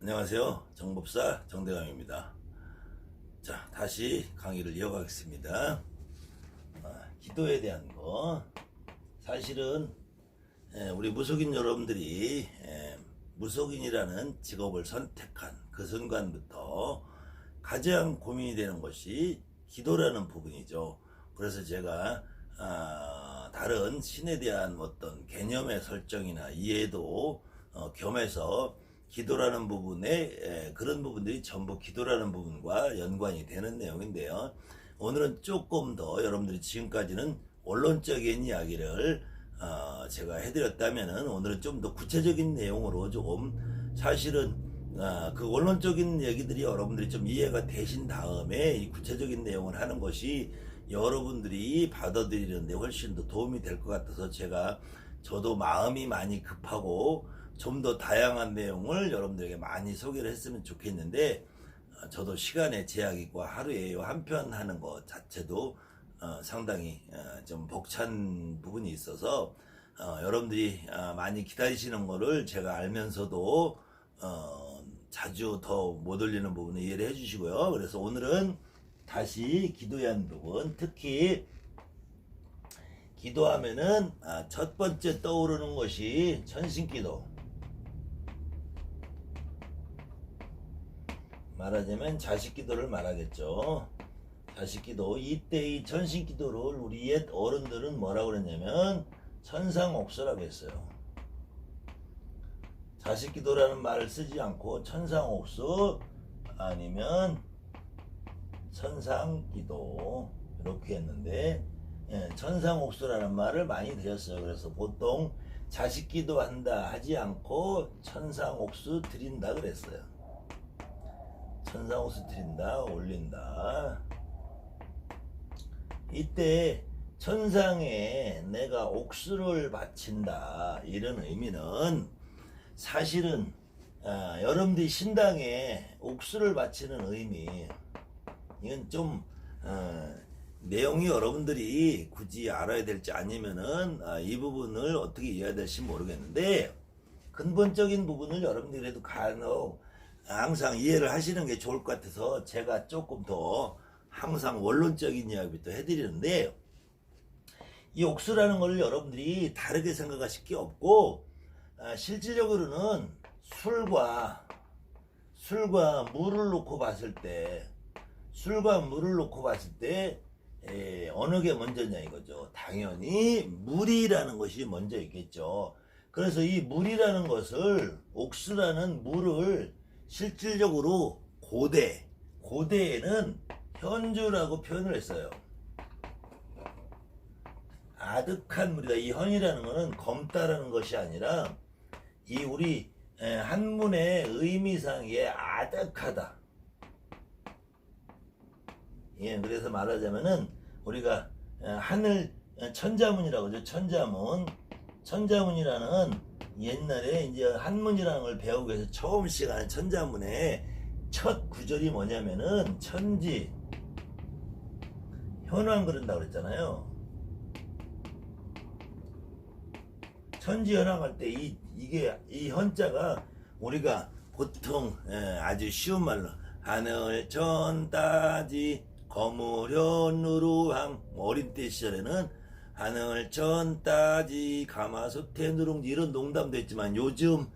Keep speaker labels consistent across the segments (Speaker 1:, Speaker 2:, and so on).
Speaker 1: 안녕하세요. 정법사 정대감입니다. 자, 다시 강의를 이어가겠습니다. 기도에 대한 거. 사실은 우리 무속인 여러분들이 무속인이라는 직업을 선택한 그 순간부터 가장 고민이 되는 것이 기도라는 부분이죠. 그래서 제가 다른 신에 대한 어떤 개념의 설정이나 이해도 겸해서 기도라는 부분에 그런 부분들이 전부 기도라는 부분과 연관이 되는 내용인데요. 오늘은 조금 더 여러분들이 지금까지는 원론적인 이야기를 제가 해드렸다면은 오늘은 좀 더 구체적인 내용으로 조금 사실은 그 원론적인 얘기들이 여러분들이 좀 이해가 되신 다음에 이 구체적인 내용을 하는 것이 여러분들이 받아들이는데 훨씬 더 도움이 될 것 같아서 저도 마음이 많이 급하고 좀 더 다양한 내용을 여러분들에게 많이 소개를 했으면 좋겠는데 저도 시간의 제약이 있고 하루에 한 편 하는 것 자체도 상당히 좀 벅찬 부분이 있어서 여러분들이 많이 기다리시는 거를 제가 알면서도 자주 더 못 올리는 부분을 이해를 해주시고요. 그래서 오늘은 다시 기도에 한 부분, 특히 기도하면은 첫 번째 떠오르는 것이 천신기도, 말하자면 자식기도를 말하겠죠. 자식기도. 이때 이 천신기도를 우리 옛 어른들은 뭐라고 그랬냐면 천상옥수라고 했어요. 자식기도라는 말을 쓰지 않고 천상옥수 아니면 천상기도 이렇게 했는데 천상옥수라는 말을 많이 드렸어요. 그래서 보통 자식기도 한다 하지 않고 천상옥수 드린다 그랬어요. 천상옥수 드린다, 올린다. 이때 천상에 내가 옥수를 바친다 이런 의미는 사실은 여러분들이 신당에 옥수를 바치는 의미, 이건 좀 내용이 여러분들이 굳이 알아야 될지 아니면은 이 부분을 어떻게 이해해야 될지 모르겠는데 근본적인 부분을 여러분들이 그래도 간혹 항상 이해를 하시는 게 좋을 것 같아서 제가 조금 더 항상 원론적인 이야기부터 해드리는데, 이 옥수라는 걸 여러분들이 다르게 생각하실 게 없고 실질적으로는 술과 물을 놓고 봤을 때 어느 게 먼저냐 이거죠. 당연히 물이라는 것이 먼저 있겠죠. 그래서 이 물이라는 것을, 옥수라는 물을 실질적으로 고대에는 현주라고 표현을 했어요. 아득한 물이다. 이 현이라는 것은 검다라는 것이 아니라 이 우리 한문의 의미상의 아득하다. 예, 그래서 말하자면은 우리가 하늘 천자문이라고 하죠. 천자문이라는 옛날에 이제 한문이라는 걸 배우기 위해서 처음 시작하는 천자문의 첫 구절이 뭐냐면은 천지 현황 그런다고 그랬잖아요. 천지 현황 할 때 이 현자가 우리가 보통 아주 쉬운 말로 하늘 천따지 거무련 누루항, 어린 때 시절에는 하늘 천따지 가마솥에 누룽지 이런 농담도 있지만 요즘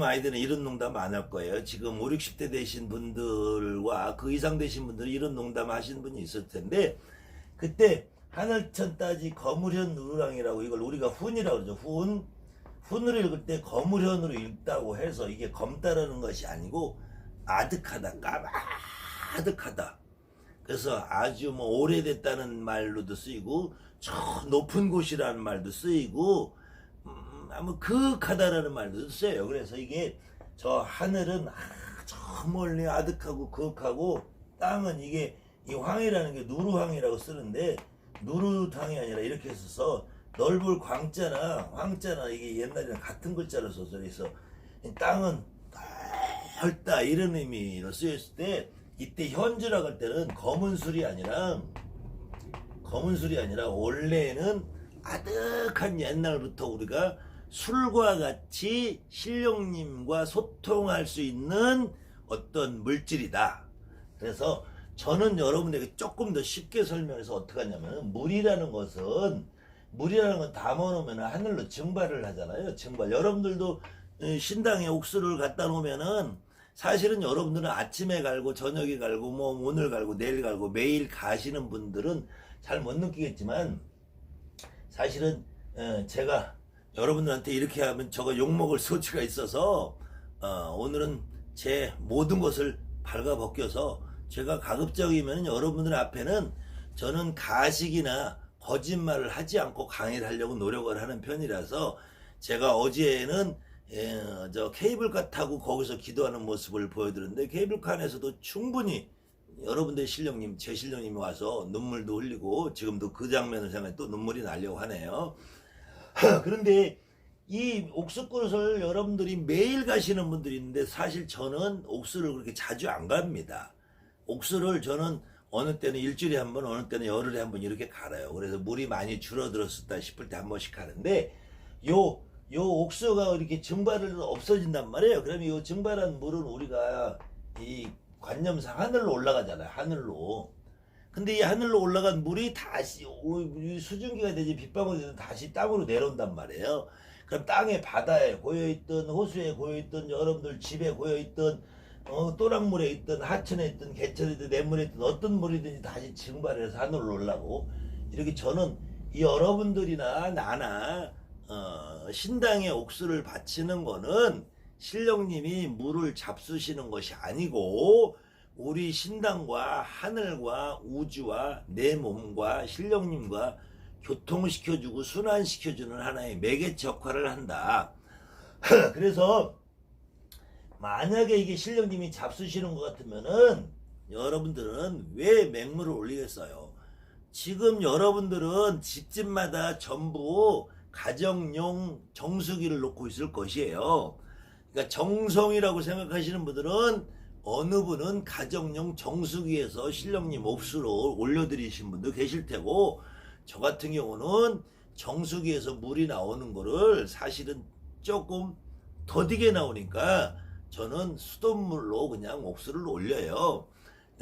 Speaker 1: 아이들은 이런 농담 안 할 거예요. 지금 5, 60대 되신 분들과 그 이상 되신 분들은 이런 농담 하시는 분이 있을 텐데, 그때 하늘 천따지 거무련 누루랑이라고, 이걸 우리가 훈이라고 그러죠. 훈을 읽을 때 거무련으로 읽다고 해서 이게 검다라는 것이 아니고 아득하다, 까마득하다. 그래서 아주 오래됐다는 말로도 쓰이고 저 높은 곳이라는 말도 쓰이고 아무 극하다라는 말도 써요. 그래서 이게 저 하늘은 저 멀리 아득하고 극하고, 땅은 이게 이 황이라는 게 누루황이라고 쓰는데 누루탕이 아니라 이렇게 써서 넓을 황자나 이게 옛날에는 같은 글자로 써서, 그래서 땅은 넓다 이런 의미로 쓰였을 때, 이때 현주라고 할 때는 검은 술이 아니라 원래는 아득한 옛날부터 우리가 술과 같이 신령님과 소통할 수 있는 어떤 물질이다. 그래서 저는 여러분에게 조금 더 쉽게 설명해서 어떻게 하냐면, 물이라는 건 담아놓으면 하늘로 증발을 하잖아요. 증발. 여러분들도 신당에 옥수를 갖다 놓으면은 사실은 여러분들은 아침에 갈고 저녁에 갈고 뭐 오늘 갈고 내일 갈고 매일 가시는 분들은 잘 못 느끼겠지만, 사실은 제가 여러분들한테 이렇게 하면 저거 욕먹을 소지가 있어서 오늘은 제 모든 것을 발가벗겨서 제가 가급적이면 여러분들 앞에는 저는 가식이나 거짓말을 하지 않고 강의를 하려고 노력을 하는 편이라서, 제가 어제는 저 케이블카 타고 거기서 기도하는 모습을 보여드렸는데, 케이블카 안에서도 충분히 여러분들 신령님, 제 신령님이 와서 눈물도 흘리고, 지금도 그 장면을 생각해 또 눈물이 나려고 하네요. 그런데 이 옥수그릇을 여러분들이 매일 가시는 분들이 있는데, 사실 저는 옥수를 그렇게 자주 안 갑니다. 옥수를 저는 어느 때는 일주일에 한 번, 어느 때는 열흘에 한 번 이렇게 갈아요. 그래서 물이 많이 줄어들었다 싶을 때 한 번씩 가는데, 요 옥수가 이렇게 증발을 없어진단 말이에요. 그러면 요 증발한 물은 우리가 이 관념상 하늘로 올라가잖아요. 하늘로. 근데 이 하늘로 올라간 물이 다시 수증기가 되지 빗방울이 되면 다시 땅으로 내려온단 말이에요. 그럼 땅에, 바다에 고여있던, 호수에 고여있던, 여러분들 집에 고여있던, 또랑물에 있던, 하천에 있던, 개천에 있던, 냇물에 있던 어떤 물이든지 다시 증발해서 하늘로 올라가고, 이렇게 저는 여러분들이나 나나 신당에 옥수를 바치는 거는 신령님이 물을 잡수시는 것이 아니고, 우리 신당과 하늘과 우주와 내 몸과 신령님과 교통시켜주고 순환시켜주는 하나의 매개체 역할을 한다. 그래서 만약에 이게 신령님이 잡수시는 것 같으면은 여러분들은 왜 맹물을 올리겠어요? 지금 여러분들은 집집마다 전부 가정용 정수기를 놓고 있을 것이에요. 그러니까 정성이라고 생각하시는 분들은 어느 분은 가정용 정수기에서 신령님 옥수로 올려드리신 분도 계실 테고, 저 같은 경우는 정수기에서 물이 나오는 거를 사실은 조금 더디게 나오니까 저는 수돗물로 그냥 옥수를 올려요.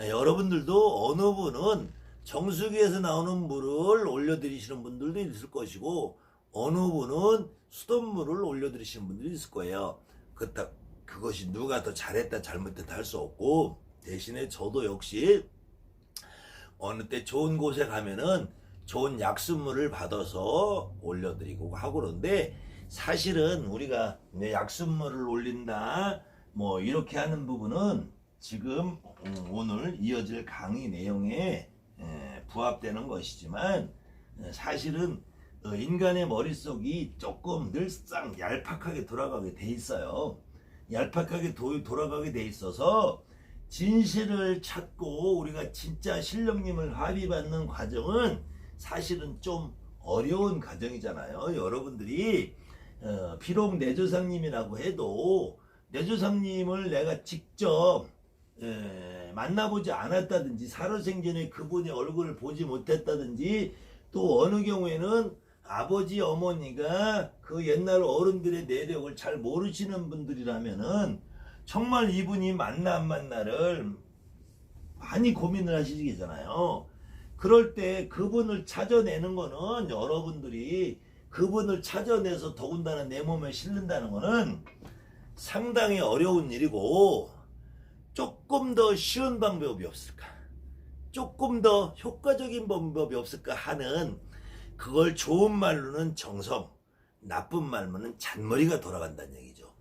Speaker 1: 여러분들도 어느 분은 정수기에서 나오는 물을 올려드리시는 분들도 있을 것이고, 어느 분은 수돗물을 올려드리시는 분들이 있을 거예요. 그것이 누가 더 잘했다 잘못했다 할 수 없고, 대신에 저도 역시 어느 때 좋은 곳에 가면은 좋은 약수물을 받아서 올려드리고 하고, 그런데 사실은 우리가 약수물을 올린다 뭐 이렇게 하는 부분은 지금 오늘 이어질 강의 내용에 부합되는 것이지만, 사실은 인간의 머릿속이 조금 늘상 얄팍하게 돌아가게 돼 있어요. 얄팍하게 돌아가게 돼 있어서 진실을 찾고 우리가 진짜 신령님을 합의받는 과정은 사실은 좀 어려운 과정이잖아요. 여러분들이 비록 내조상님이라고 해도 내조상님을 내가 직접 만나보지 않았다든지, 살아생전에 그분의 얼굴을 보지 못했다든지, 또 어느 경우에는 아버지 어머니가 그 옛날 어른들의 내력을 잘 모르시는 분들이라면은 정말 이분이 만나 안 만나를 많이 고민을 하시겠잖아요. 그럴 때 그분을 찾아내는 거는, 여러분들이 그분을 찾아내서 더군다나 내 몸에 실른다는 거는 상당히 어려운 일이고, 조금 더 쉬운 방법이 없을까, 조금 더 효과적인 방법이 없을까 하는, 그걸 좋은 말로는 정성, 나쁜 말로는 잔머리가 돌아간다는 얘기죠.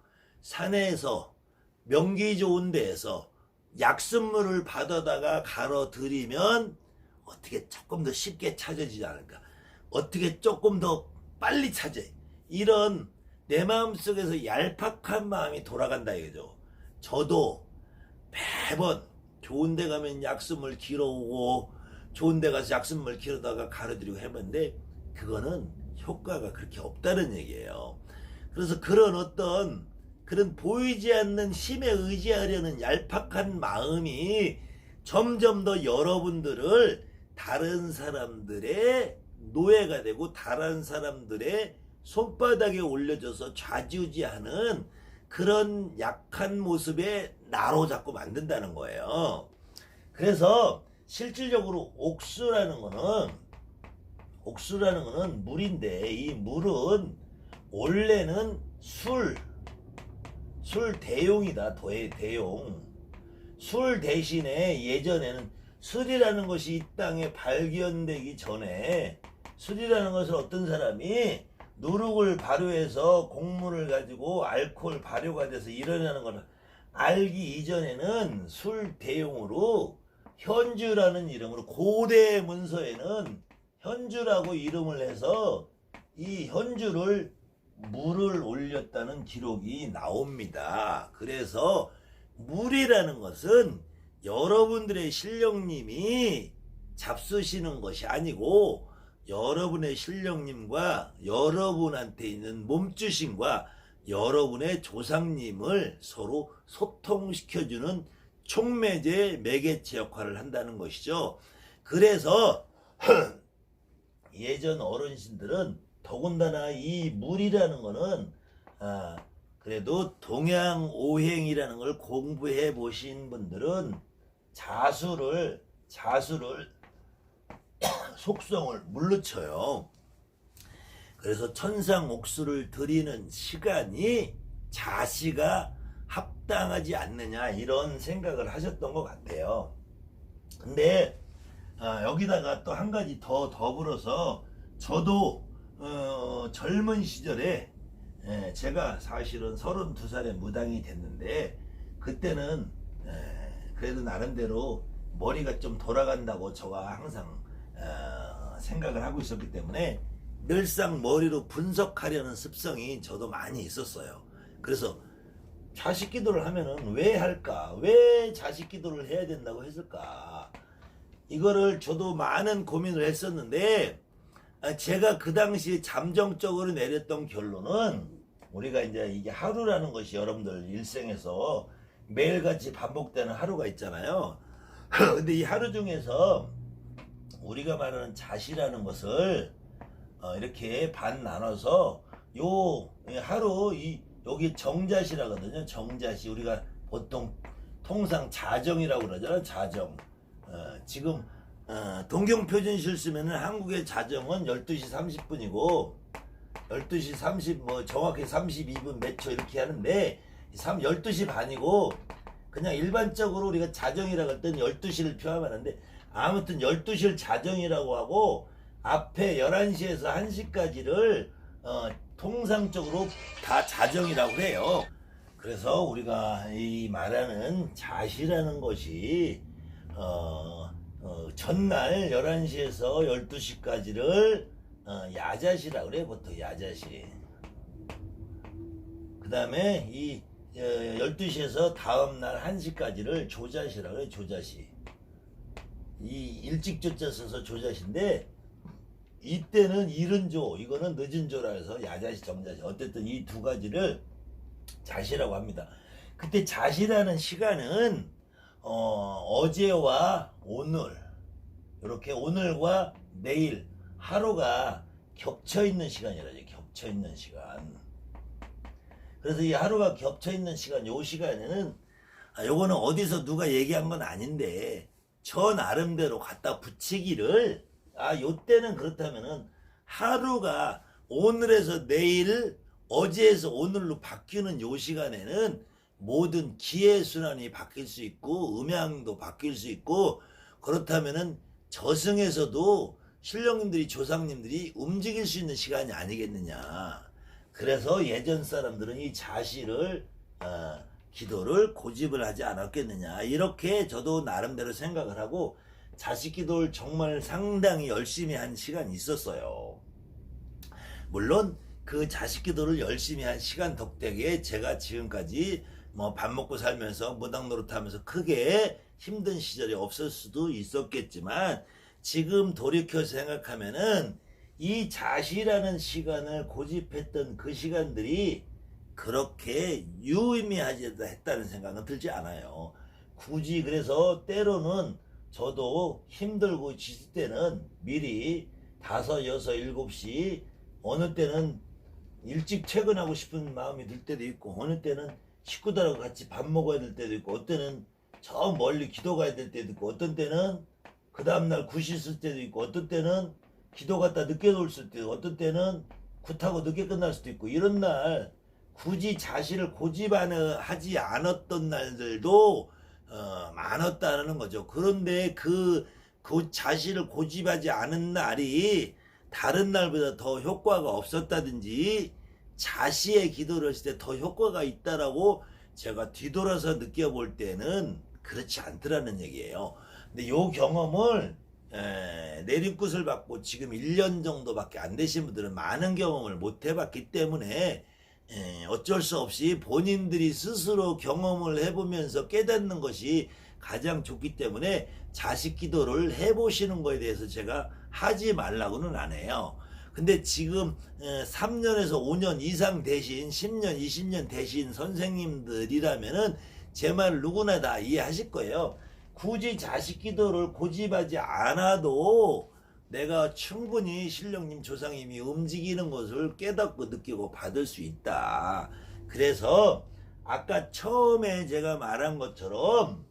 Speaker 1: 산에서 명기 좋은 데에서 약수물을 받아다가 갈아들이면 어떻게 조금 더 쉽게 찾아지지 않을까, 어떻게 조금 더 빨리 찾아, 이런 내 마음속에서 얄팍한 마음이 돌아간다 이거죠. 저도 매번 좋은 데 가면 약수물 길어오고, 좋은 데 가서 약수물 길어다가 갈아드리고 해봤는데 그거는 효과가 그렇게 없다는 얘기예요. 그래서 그런 보이지 않는 힘에 의지하려는 얄팍한 마음이 점점 더 여러분들을 다른 사람들의 노예가 되고, 다른 사람들의 손바닥에 올려져서 좌지우지하는 그런 약한 모습의 나로 자꾸 만든다는 거예요. 그래서 실질적으로 옥수라는 거는 물인데, 이 물은 원래는 술 대용이다. 대용. 술 대신에 예전에는 술이라는 것이 이 땅에 발견되기 전에, 술이라는 것을 어떤 사람이 누룩을 발효해서 곡물을 가지고 알코올 발효가 돼서 일어나는 걸 알기 이전에는 술 대용으로 현주라는 이름으로, 고대 문서에는 현주라고 이름을 해서 이 현주를 물을 올렸다는 기록이 나옵니다. 그래서 물이라는 것은 여러분들의 신령님이 잡수시는 것이 아니고, 여러분의 신령님과 여러분한테 있는 몸주신과 여러분의 조상님을 서로 소통시켜주는 촉매제, 매개체 역할을 한다는 것이죠. 그래서 예전 어르신들은 더군다나 이 물이라는 거는 그래도 동양오행이라는 걸 공부해 보신 분들은 자수를 속성을 물로 쳐요. 그래서 천상옥수를 드리는 시간이 자시가 합당하지 않느냐, 이런 생각을 하셨던 것 같아요. 근데 여기다가 또 한 가지 더 더불어서, 저도 젊은 시절에 제가 사실은 32살에 무당이 됐는데, 그때는 그래도 나름대로 머리가 좀 돌아간다고 저가 항상 생각을 하고 있었기 때문에 늘상 머리로 분석하려는 습성이 저도 많이 있었어요. 그래서 자식 기도를 하면은 왜 할까? 왜 자식 기도를 해야 된다고 했을까? 이거를 저도 많은 고민을 했었는데, 제가 그 당시 잠정적으로 내렸던 결론은, 우리가 이제 이게 하루라는 것이 여러분들 일생에서 매일같이 반복되는 하루가 있잖아요. 근데 이 하루 중에서 우리가 말하는 자시라는 것을 이렇게 반 나눠서 요 하루 여기 정자시라거든요. 정자시, 우리가 보통 통상 자정이라고 그러잖아요. 자정. 지금 동경표준시를 쓰면은 한국의 자정은 12시 30분이고 12시 30, 정확히 32분 몇 초 이렇게 하는데, 12시 반이고, 그냥 일반적으로 우리가 자정이라고 할 때는 12시를 표현하는데, 아무튼 12시를 자정이라고 하고, 앞에 11시에서 1시까지를 통상적으로 다 자정이라고 해요. 그래서 우리가 이 말하는 자시라는 것이 전날 11시에서 12시까지를 야자시라고 그래요. 보통 야자시. 그 다음에 이 12시에서 다음날 1시까지를 조자시라고 해요. 조자시. 이 일찍 조자 써서 조자시인데, 이때는 이른 조, 이거는 늦은 조라 해서 야자시, 정자시. 어쨌든 이 두 가지를 자시라고 합니다. 그때 자시라는 시간은 어제와 오늘, 이렇게 오늘과 내일 하루가 겹쳐 있는 시간이라죠. 겹쳐 있는 시간. 그래서 이 하루가 겹쳐 있는 시간, 요 시간에는 요거는 어디서 누가 얘기한 건 아닌데, 저 나름대로 갖다 붙이기를, 요 때는 그렇다면은 하루가 오늘에서 내일, 어제에서 오늘로 바뀌는 요 시간에는 모든 기회순환이 바뀔 수 있고 음양도 바뀔 수 있고, 그렇다면은 저승에서도 신령님들이, 조상님들이 움직일 수 있는 시간이 아니겠느냐. 그래서 예전 사람들은 이 자시를 기도를 고집을 하지 않았겠느냐, 이렇게 저도 나름대로 생각을 하고 자식 기도를 정말 상당히 열심히 한 시간이 있었어요. 물론 그 자식 기도를 열심히 한 시간 덕택에 제가 지금까지 밥 먹고 살면서 무당 노릇하면서 크게 힘든 시절이 없을 수도 있었겠지만, 지금 돌이켜 생각하면은 이 자시라는 시간을 고집했던 그 시간들이 그렇게 유의미하지 했다는 생각은 들지 않아요. 굳이, 그래서 때로는 저도 힘들고 지칠 때는 미리 5, 6, 7시, 어느 때는 일찍 퇴근하고 싶은 마음이 들 때도 있고, 어느 때는 식구들하고 같이 밥 먹어야 될 때도 있고, 어떤 때는 저 멀리 기도 가야 될 때도 있고, 어떤 때는 그 다음날 굿이 있을 때도 있고, 어떤 때는 기도 갔다 늦게 올 수도 있고, 어떤 때는 굿하고 늦게 끝날 수도 있고, 이런 날 굳이 자신을 고집하지 않았던 날들도 많았다는 거죠. 그런데 그 자신을 고집하지 않은 날이 다른 날보다 더 효과가 없었다든지 자시의 기도를 했을 때 더 효과가 있다라고 제가 뒤돌아서 느껴볼 때는 그렇지 않더라는 얘기예요. 근데 요 경험을 내림굿을 받고 지금 1년 정도밖에 안 되신 분들은 많은 경험을 못 해봤기 때문에 어쩔 수 없이 본인들이 스스로 경험을 해보면서 깨닫는 것이 가장 좋기 때문에 자식 기도를 해보시는 거에 대해서 제가 하지 말라고는 안 해요. 근데 지금 3년에서 5년 이상 되신 10년 20년 되신 선생님들이라면은 제 말 누구나 다 이해하실 거예요. 굳이 자식 기도를 고집하지 않아도 내가 충분히 신령님 조상님이 움직이는 것을 깨닫고 느끼고 받을 수 있다. 그래서 아까 처음에 제가 말한 것처럼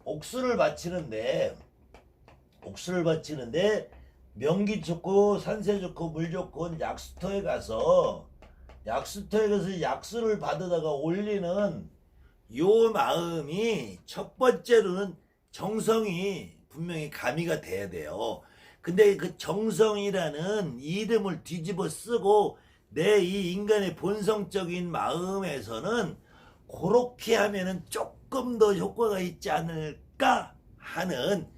Speaker 1: 옥수를 바치는데 명기 좋고 산세 좋고 물 좋고 약수터에 가서 약수를 받으다가 올리는 요 마음이 첫 번째로는 정성이 분명히 가미가 돼야 돼요. 근데 그 정성이라는 이름을 뒤집어 쓰고 내 이 인간의 본성적인 마음에서는 그렇게 하면은 조금 더 효과가 있지 않을까 하는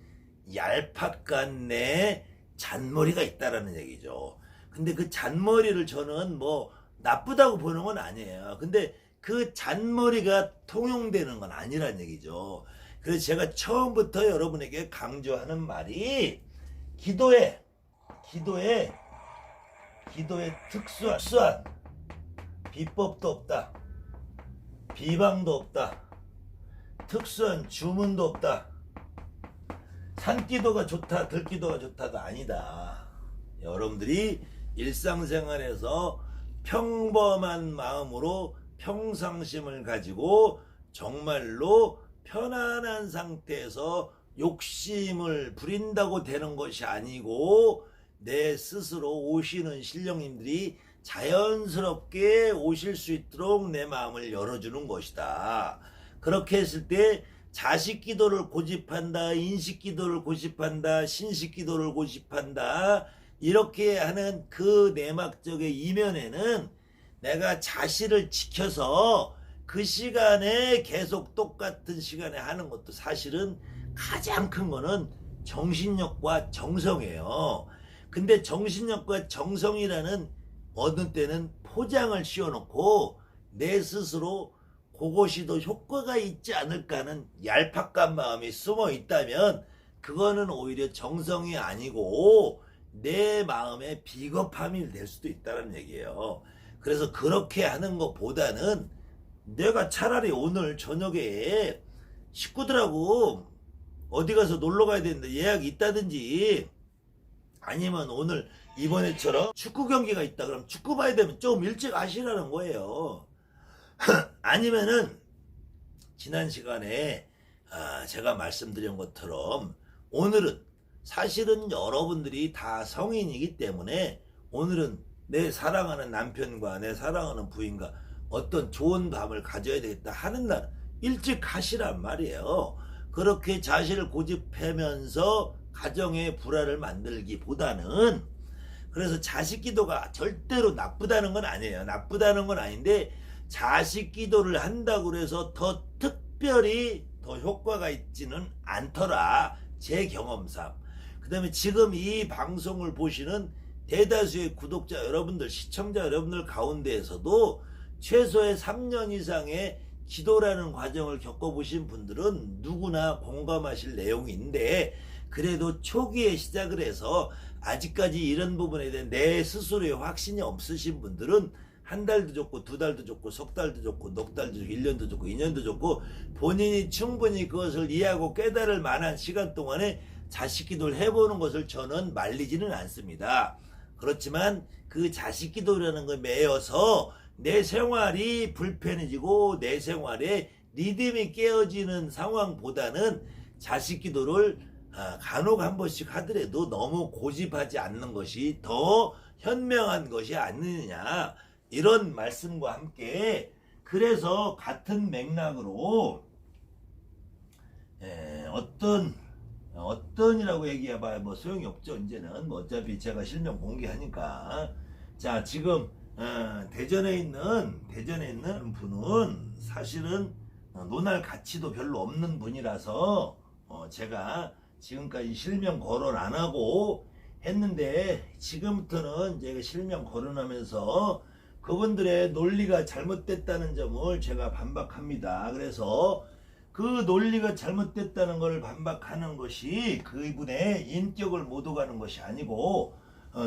Speaker 1: 얄팍한 내 잔머리가 있다라는 얘기죠. 근데 그 잔머리를 저는 뭐 나쁘다고 보는 건 아니에요. 근데 그 잔머리가 통용되는 건 아니란 얘기죠. 그래서 제가 처음부터 여러분에게 강조하는 말이 기도에 특수한 비법도 없다. 비방도 없다. 특수한 주문도 없다. 산기도가 좋다, 들기도가 좋다가 아니다. 여러분들이 일상생활에서 평범한 마음으로 평상심을 가지고 정말로 편안한 상태에서 욕심을 부린다고 되는 것이 아니고 내 스스로 오시는 신령님들이 자연스럽게 오실 수 있도록 내 마음을 열어주는 것이다. 그렇게 했을 때 자식 기도를 고집한다, 인식 기도를 고집한다, 신식 기도를 고집한다, 이렇게 하는 그 내막적의 이면에는 내가 자신을 지켜서 그 시간에 계속 똑같은 시간에 하는 것도 사실은 가장 큰 거는 정신력과 정성이에요. 근데 정신력과 정성이라는 어느 때는 포장을 씌워놓고 내 스스로 그것이 더 효과가 있지 않을까 하는 얄팍한 마음이 숨어 있다면 그거는 오히려 정성이 아니고 내 마음의 비겁함이 될 수도 있다는 얘기예요. 그래서 그렇게 하는 것보다는 내가 차라리 오늘 저녁에 식구들하고 어디 가서 놀러 가야 되는데 예약이 있다든지 아니면 오늘 이번에처럼 축구 경기가 있다 그러면 축구 봐야 되면 좀 일찍 하시라는 거예요. 아니면은 지난 시간에 제가 말씀드린 것처럼 오늘은 사실은 여러분들이 다 성인이기 때문에 오늘은 내 사랑하는 남편과 내 사랑하는 부인과 어떤 좋은 밤을 가져야 되겠다 하는 날 일찍 하시란 말이에요. 그렇게 자신을 고집하면서 가정의 불화를 만들기보다는 그래서 자식 기도가 절대로 나쁘다는 건 아니에요. 나쁘다는 건 아닌데 자식 기도를 한다고 해서 더 특별히 더 효과가 있지는 않더라. 제 경험상. 그 다음에 지금 이 방송을 보시는 대다수의 구독자 여러분들, 시청자 여러분들 가운데에서도 최소의 3년 이상의 기도라는 과정을 겪어보신 분들은 누구나 공감하실 내용인데 그래도 초기에 시작을 해서 아직까지 이런 부분에 대한 내 스스로의 확신이 없으신 분들은 한 달도 좋고 두 달도 좋고 석 달도 좋고 넉 달도 좋고 1년도 좋고 2년도 좋고 본인이 충분히 그것을 이해하고 깨달을 만한 시간 동안에 자식 기도를 해보는 것을 저는 말리지는 않습니다. 그렇지만 그 자식 기도라는 걸 매여서 내 생활이 불편해지고 내 생활에 리듬이 깨어지는 상황보다는 자식 기도를 간혹 한 번씩 하더라도 너무 고집하지 않는 것이 더 현명한 것이 아니느냐, 이런 말씀과 함께, 그래서 같은 맥락으로 어떤이라고 얘기해봐야 뭐 소용이 없죠. 이제는 뭐 어차피 제가 실명 공개하니까. 자, 지금 대전에 있는 분은 사실은 논할 가치도 별로 없는 분이라서 제가 지금까지 실명 거론 안 하고 했는데, 지금부터는 제가 실명 거론하면서 그분들의 논리가 잘못됐다는 점을 제가 반박합니다. 그래서 그 논리가 잘못됐다는 걸 반박하는 것이 그분의 인격을 못 오가는 것이 아니고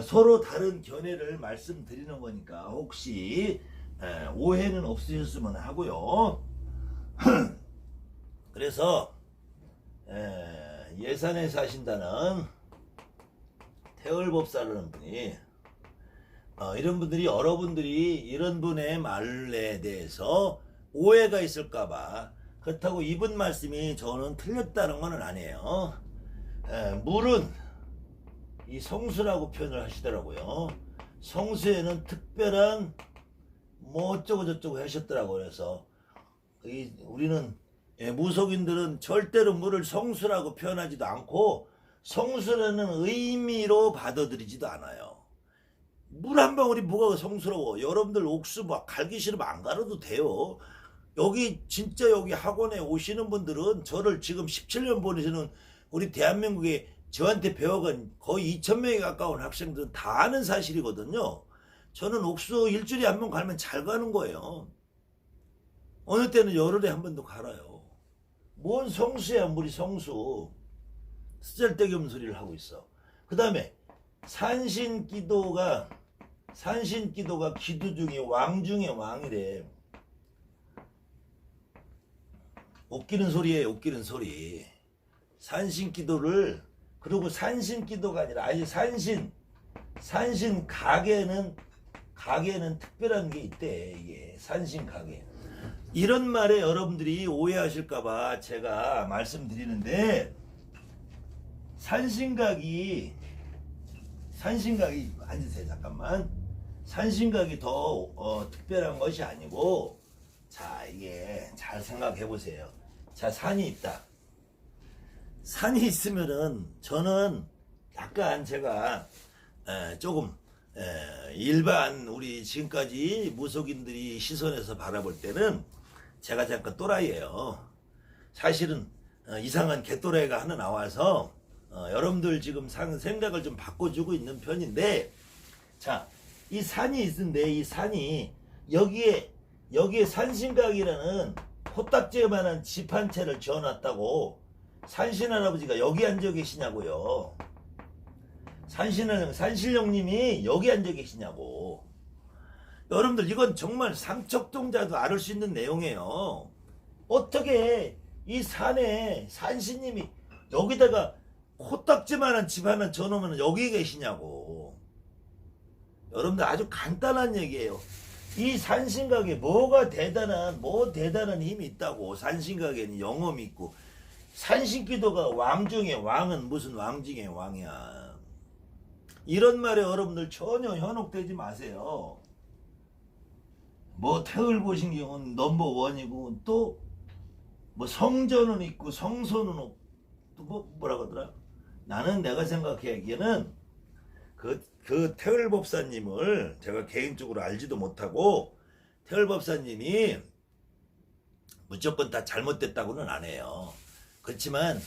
Speaker 1: 서로 다른 견해를 말씀드리는 거니까 혹시 오해는 없으셨으면 하고요. 그래서 예산에 사신다는 태월법사라는 분이 이런 분들이, 여러분들이 이런 분의 말에 대해서 오해가 있을까봐, 그렇다고 이분 말씀이 저는 틀렸다는 건 아니에요. 물은 이 성수라고 표현을 하시더라고요. 성수에는 특별한 뭐 어쩌고 저쩌고 하셨더라고요. 그래서 우리는 무속인들은 절대로 물을 성수라고 표현하지도 않고 성수라는 의미로 받아들이지도 않아요. 물 한 방울이 뭐가 성스러워. 여러분들 옥수 막 갈기 싫으면 안 갈아도 돼요. 여기 진짜 여기 학원에 오시는 분들은 저를 지금 17년 보내시는 우리 대한민국에 저한테 배워간 거의 2,000명에 가까운 학생들은 다 아는 사실이거든요. 저는 옥수 일주일에 한 번 갈면 잘 가는 거예요. 어느 때는 열흘에 한 번도 갈아요. 뭔 성수야, 물이 성수. 쓰잘데기 없는 소리를 하고 있어. 그 다음에 산신기도가 기도 중에 왕 중에 왕이래. 웃기는 소리예요, 웃기는 소리. 산신기도를, 그리고 산신기도가 아니라 아예 산신 가게는 특별한 게 있대. 이게 산신 가게. 이런 말에 여러분들이 오해하실까봐 제가 말씀드리는데, 산신각이 앉으세요. 잠깐만. 산신각이 더 특별한 것이 아니고, 자, 이게 잘 생각해 보세요. 자, 산이 있다. 산이 있으면은 저는 약간 제가 조금 일반 우리 지금까지 무속인들이 시선에서 바라볼 때는 제가 잠깐 또라이예요. 사실은 이상한 개또라이가 하나 나와서 여러분들 지금 생각을 좀 바꿔주고 있는 편인데, 자, 이 산이 있는데 이 산이 여기에 산신각이라는 코딱지만한 집 한 채를 지어놨다고 산신할아버지가 여기 앉아 계시냐고요. 산신령님이 여기 앉아 계시냐고. 여러분들 이건 정말 삼척동자도 알을 수 있는 내용이에요. 어떻게 이 산에 산신님이 여기다가 코딱지만한 집 하나 지어놓으면 여기 계시냐고. 여러분들 아주 간단한 얘기예요. 이 산신각에 뭐가 대단한 힘이 있다고. 산신각에는 영험이 있고, 산신기도가 왕 중에 왕은 무슨 왕 중에 왕이야. 이런 말에 여러분들 전혀 현혹되지 마세요. 뭐 태을보신경은 넘버원이고, 또 뭐 성전은 있고 성소는 없고, 또 뭐라고 하더라. 나는 내가 생각하기에는 그 태을법사님을 제가 개인적으로 알지도 못하고, 태을법사님이 무조건 다 잘못됐다고는 안 해요. 그렇지만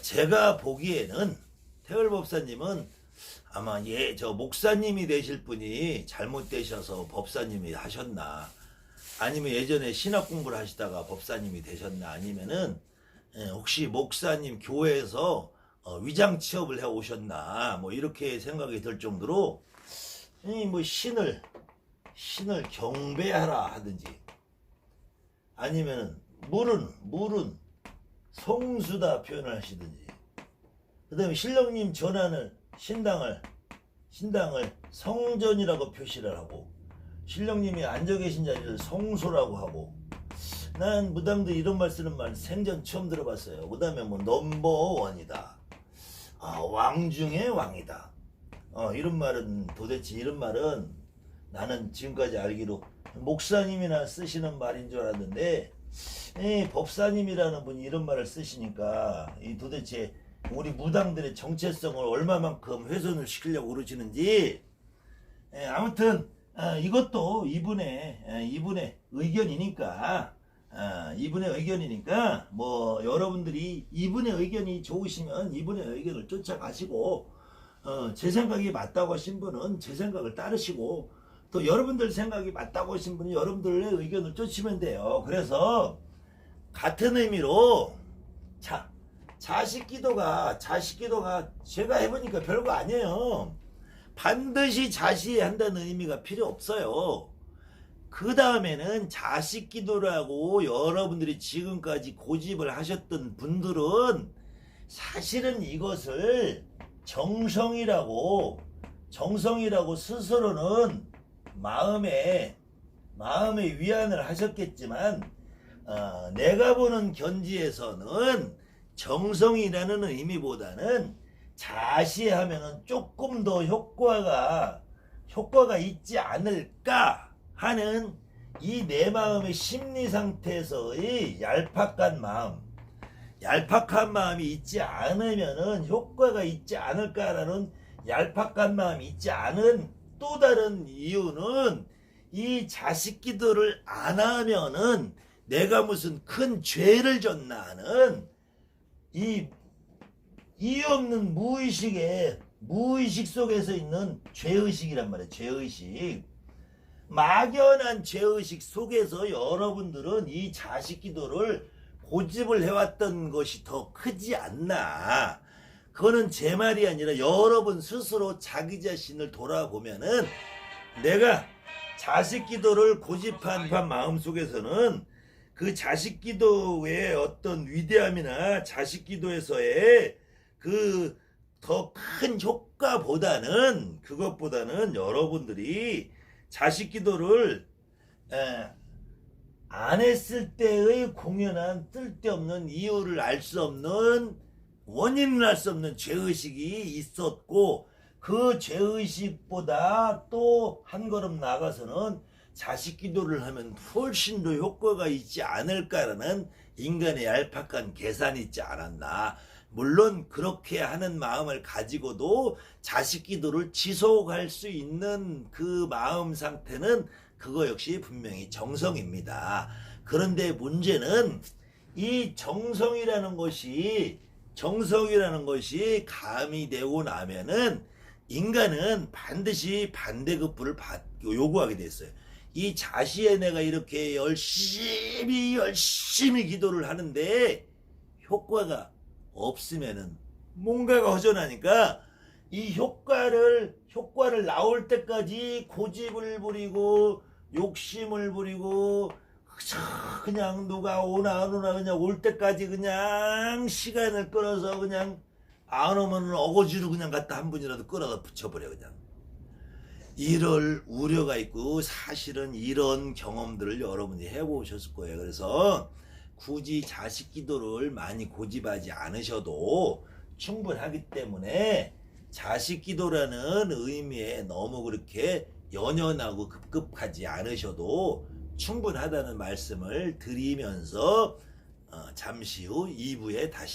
Speaker 1: 제가 보기에는 태을법사님은 아마 저 목사님이 되실 분이 잘못되셔서 법사님이 하셨나, 아니면 예전에 신학 공부를 하시다가 법사님이 되셨나, 아니면은 혹시 목사님 교회에서 위장 취업을 해 오셨나, 뭐 이렇게 생각이 들 정도로 뭐 신을 경배하라 하든지, 아니면 물은 성수다 표현을 하시든지, 그 다음에 신령님 전하는 신당을 신당을 성전이라고 표시를 하고 신령님이 앉아 계신 자리를 성소라고 하고 난 무당도 이런 말 쓰는 말 생전 처음 들어봤어요. 그 다음에 뭐 넘버원이다. 왕 중의 왕이다. 이런 말은 도대체 이런 말은 나는 지금까지 알기로 목사님이나 쓰시는 말인 줄 알았는데 법사님이라는 분이 이런 말을 쓰시니까 이 도대체 우리 무당들의 정체성을 얼마만큼 훼손을 시키려고 그러시는지 아무튼 이것도 이분의 의견이니까 이분의 의견이니까 뭐 여러분들이 이분의 의견이 좋으시면 이분의 의견을 쫓아가시고 제 생각이 맞다고 하신 분은 제 생각을 따르시고 또 여러분들 생각이 맞다고 하신 분은 여러분들의 의견을 쫓으면 돼요. 그래서 같은 의미로 자식 기도가 제가 해보니까 별거 아니에요. 반드시 자시해야 한다는 의미가 필요 없어요. 그 다음에는 자식 기도라고 여러분들이 지금까지 고집을 하셨던 분들은 사실은 이것을 정성이라고 스스로는 마음에 위안을 하셨겠지만 내가 보는 견지에서는 정성이라는 의미보다는 자시하면은 조금 더 효과가 있지 않을까 하는 이 내 마음의 심리 상태에서의 얄팍한 마음이 있지 않으면은 효과가 있지 않을까라는 얄팍한 마음이 있지 않은 또 다른 이유는 이 자식 기도를 안 하면은 내가 무슨 큰 죄를 졌나 하는 이 이유 없는 무의식 속에서 있는 죄의식이란 말이에요. 죄의식. 막연한 죄의식 속에서 여러분들은 이 자식 기도를 고집을 해왔던 것이 더 크지 않나. 그거는 제 말이 아니라 여러분 스스로 자기 자신을 돌아보면은 내가 자식 기도를 고집한 마음 속에서는 그 자식 기도의 어떤 위대함이나 자식 기도에서의 그 더 큰 효과보다는 그것보다는 여러분들이 자식 기도를 안 했을 때의 공연한 쓸데없는 이유를 알 수 없는 원인을 알 수 없는 죄의식이 있었고 그 죄의식보다 또 한 걸음 나가서는 자식 기도를 하면 훨씬 더 효과가 있지 않을까라는 인간의 얄팍한 계산이 있지 않았나. 물론 그렇게 하는 마음을 가지고도 자식 기도를 지속할 수 있는 그 마음 상태는 그거 역시 분명히 정성입니다. 그런데 문제는 이 정성이라는 것이 가미되고 나면은 인간은 반드시 반대급부를 요구하게 됐어요. 이 자시에 내가 이렇게 열심히 기도를 하는데 효과가 없으면은 뭔가가 허전하니까 이 효과를 나올 때까지 고집을 부리고 욕심을 부리고 그냥 누가 오나 안 오나 그냥 올 때까지 그냥 시간을 끌어서 그냥 안 오면 어거지로 그냥 갖다 한 분이라도 끌어다 붙여버려 그냥. 이럴 우려가 있고 사실은 이런 경험들을 여러분이 해보셨을 거예요. 그래서 굳이 자식 기도를 많이 고집하지 않으셔도 충분하기 때문에 자식 기도라는 의미에 너무 그렇게 연연하고 급급하지 않으셔도 충분하다는 말씀을 드리면서 잠시 후 2부에 다시